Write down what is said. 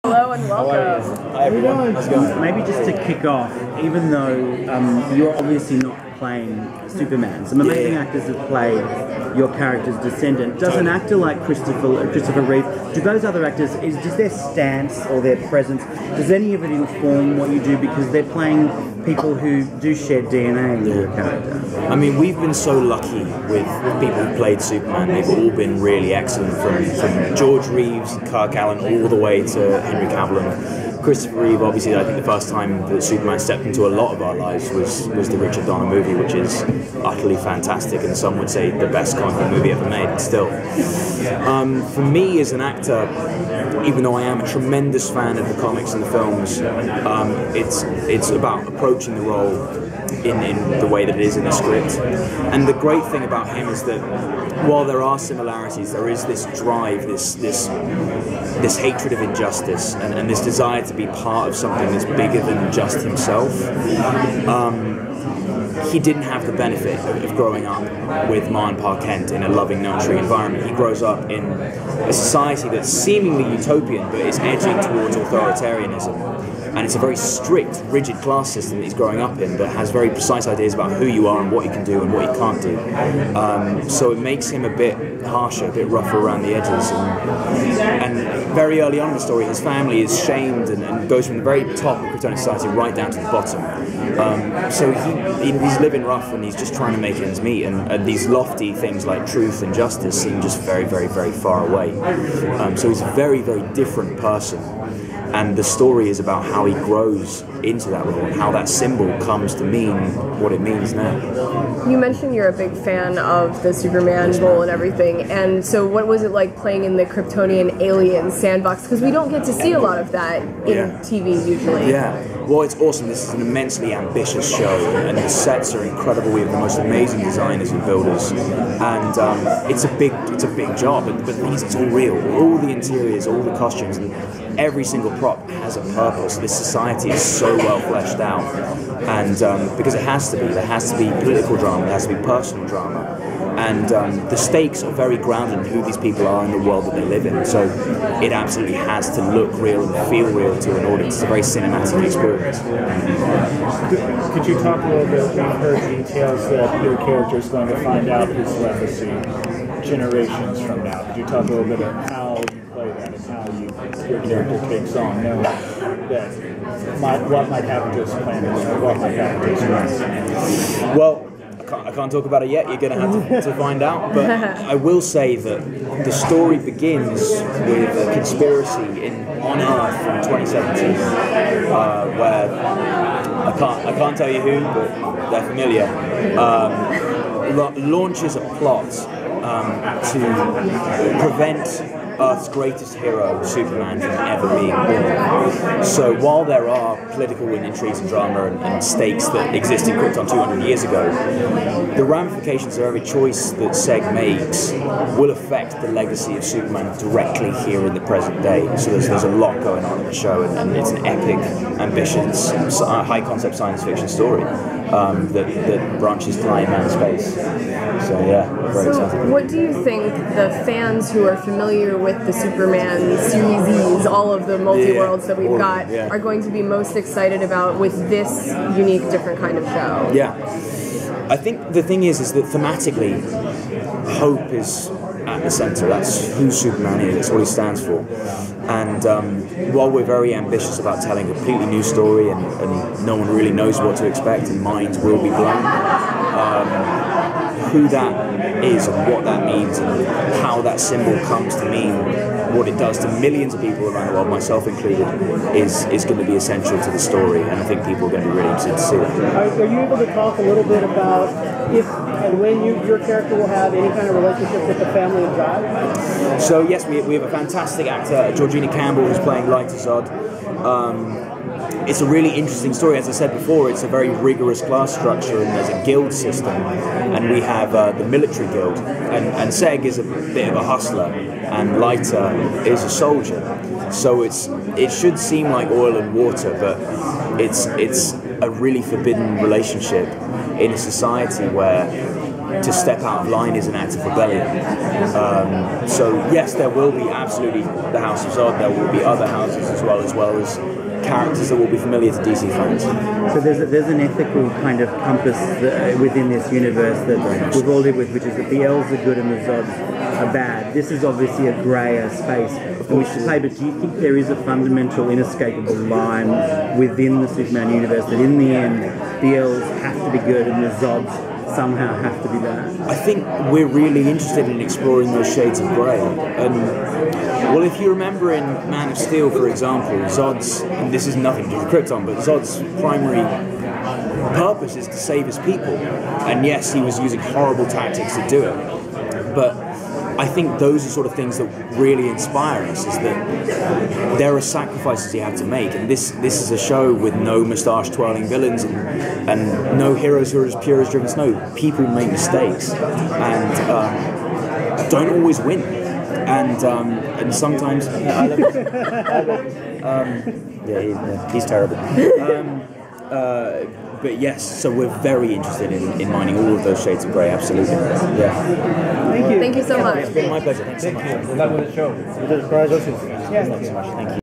Hello and welcome. Hi everyone. How's it going? Maybe just to kick off, even though you're obviously not playing Superman, some amazing actors have played your character's descendant. Does an actor like Christopher Reeve, do those other actors, does their stance or their presence, does any of it inform what you do because they're playing people who do share DNA with your character? I mean, we've been so lucky with people who played Superman. They've all been really excellent, from George Reeves and Kirk Allen all the way to Henry Cavill and Christopher Reeve. Obviously, I think the first time that Superman stepped into a lot of our lives was the Richard Donner movie, which is utterly fantastic, and some would say the best comic book movie ever made. Still, for me as an actor, even though I am a tremendous fan of the comics and the films, it's about approaching the role in the way that it is in the script. And the great thing about him is that while there are similarities, there is this drive, this hatred of injustice, and this desire to be part of something that's bigger than just himself. He didn't have the benefit of growing up with Ma and Pa Kent in a loving, nurturing environment. He grows up in a society that's seemingly utopian, but is edging towards authoritarianism. And it's a very strict, rigid class system that he's growing up in that has very precise ideas about who you are and what you can do and what you can't do. So it makes him a bit harsher, a bit rougher around the edges. And very early on in the story, his family is shamed and goes from the very top of Kryptonian society right down to the bottom. So he's living rough and he's just trying to make ends meet. And these lofty things like truth and justice seem just very, very, very far away. So he's a very, very different person. And the story is about how he grows into that role and how that symbol comes to mean what it means now. You mentioned you're a big fan of the Superman role and everything, and so what was it like playing in the Kryptonian alien sandbox? Because we don't get to see a lot of that in TV usually. Yeah, well, it's awesome. This is an immensely ambitious show, and the sets are incredible. We have the most amazing designers and builders, and it's a big job. But the thing is, it's all real. All the interiors, all the costumes, and every single prop has a purpose. This society is so well fleshed out, and because it has to be. There has to be political drama. There has to be personal drama, and the stakes are very grounded in who these people are and the world that they live in. So it absolutely has to look real and feel real to an audience. It's a very cinematic experience. Could you talk a little bit? We've heard details that your character is going to find out his legacy generations from now. Could you talk a little bit about how you play that and how your character takes on, knowing that what might happen to his planet or what might happen to his race? Well, I can't talk about it yet. You're going to have to find out. But I will say that the story begins with a conspiracy on Earth in 2017, where I can't tell you who, but they're familiar. Launches a plot to prevent Earth's greatest hero, Superman, from ever being born. So while there are political intrigues and drama and stakes that existed in Krypton 200 years ago, the ramifications of every choice that Seyg makes will affect the legacy of Superman directly here in the present day. So there's a lot going on in the show, and it's an epic, ambitious, high-concept science fiction story that branches time and space. So yeah, very excited. What do you think the fans who are familiar with the Superman series, all of the multi-worlds that we've got, are going to be most excited about with this unique, different kind of show? Yeah. I think the thing is that thematically, hope is at the centre. That's who Superman is, that's what he stands for. And while we're very ambitious about telling a completely new story and no one really knows what to expect and minds will be blown, who that is and what that means and how that symbol comes to mean what it does to millions of people around the world, myself included, is going to be essential to the story, and I think people are going to be really interested to see that. Are you able to talk a little bit about if and when your character will have any kind of relationship with the family of God? So yes, we have a fantastic actor, Georgina Campbell, who's playing Light Zod. It's a really interesting story. As I said before, it's a very rigorous class structure, and there's a guild system, and we have the military guild, and Seyg is a bit of a hustler, and Lighter is a soldier. So it should seem like oil and water, but it's a really forbidden relationship in a society where to step out of line is an act of rebellion. So yes, there will be absolutely the House of Zod. There will be other houses as well as characters that will be familiar to DC fans. So there's an ethical kind of compass within this universe that we've all lived with, which is that the elves are good and the Zods are bad. This is obviously a greyer space in which to play, but do you think there is a fundamental, inescapable line within the Superman universe that in the end the elves have to be good and the Zods somehow have to be bad? I think we're really interested in exploring those shades of grey. And well, if you remember in Man of Steel, for example, Zod's, and this is nothing to do with Krypton, but Zod's primary purpose is to save his people. And yes, he was using horrible tactics to do it. But I think those are sort of things that really inspire us, is that there are sacrifices you have to make, and this is a show with no moustache-twirling villains and no heroes who are as pure as driven snow. People make mistakes and don't always win, and sometimes I love it. He's terrible. But yes, so we're very interested in mining all of those shades of grey, absolutely. Yeah. Thank you. Thank you so much. It's been my pleasure. Thanks so much. Good luck with the show. Congratulations. Thanks so much. Thank you.